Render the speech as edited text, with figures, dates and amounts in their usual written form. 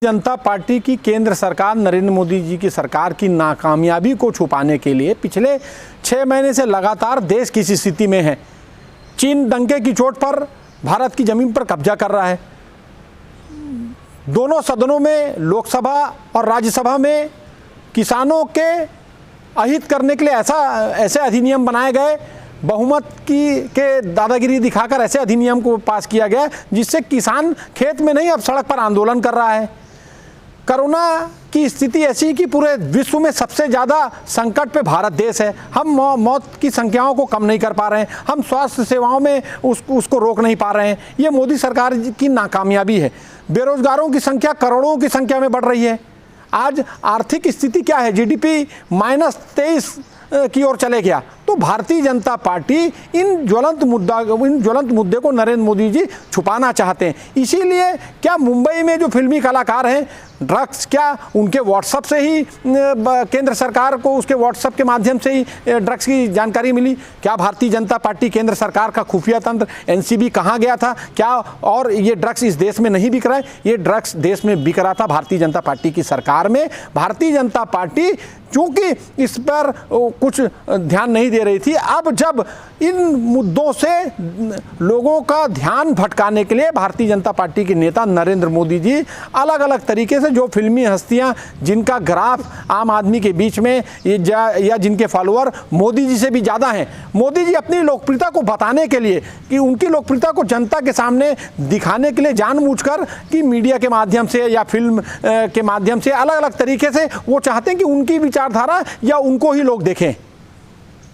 जनता party की केंद्र सरकार नरेंद्र मोदी जी की सरकार की नाकामयाबी को छुपाने के लिए पिछले 6 महीने से लगातार देश की स्थिति में है। चीन डंके की चोट पर भारत की जमीन पर कब्जा कर रहा है। दोनों सदनों में, लोकसभा और राज्यसभा में किसानों के अहित करने के लिए ऐसे अधिनियम बनाए गए, बहुमत के दादागिरी दिखाकर ऐसे अधिनियम को पास किया गया जिससे किसान खेत में नहीं अब सड़क पर आंदोलन कर रहा है। कोरोना की स्थिति ऐसी है कि पूरे विश्व में सबसे ज़्यादा संकट पे भारत देश है। हम मौत की संख्याओं को कम नहीं कर पा रहे हैं, हम स्वास्थ्य सेवाओं में उसको रोक नहीं पा रहे हैं। ये मोदी सरकार की नाकामयाबी है। बेरोजगारों की संख्या करोड़ों की संख्या में बढ़ रही है। आज आर्थिक स्थिति क्या है? जीडीपी -23 की ओर चले गया। तो भारतीय जनता पार्टी इन ज्वलंत मुद्दे को नरेंद्र मोदी जी छुपाना चाहते हैं। इसीलिए क्या मुंबई में जो फिल्मी कलाकार हैं, ड्रग्स, क्या उनके व्हाट्सएप से ही केंद्र सरकार को उसके व्हाट्सएप के माध्यम से ही ड्रग्स की जानकारी मिली? क्या भारतीय जनता पार्टी केंद्र सरकार का खुफिया तंत्र एनसीबी कहाँ गया था? क्या और ये ड्रग्स इस देश में नहीं बिक रहा है? ये ड्रग्स देश में बिक रहा था भारतीय जनता पार्टी की सरकार में। भारतीय जनता पार्टी चूंकि इस पर कुछ ध्यान नहीं दे रही थी, अब जब इन मुद्दों से लोगों का ध्यान भटकाने के लिए भारतीय जनता पार्टी के नेता नरेंद्र मोदी जी अलग अलग तरीके से, जो फिल्मी हस्तियां जिनका ग्राफ आम आदमी के बीच में या जिनके फॉलोअर मोदी जी से भी ज़्यादा हैं, मोदी जी अपनी लोकप्रियता को बताने के लिए, कि उनकी लोकप्रियता को जनता के सामने दिखाने के लिए जानबूझकर कि मीडिया के माध्यम से या फिल्म के माध्यम से अलग अलग तरीके से वो चाहते हैं कि उनकी विचारधारा या उनको ही लोग देखें।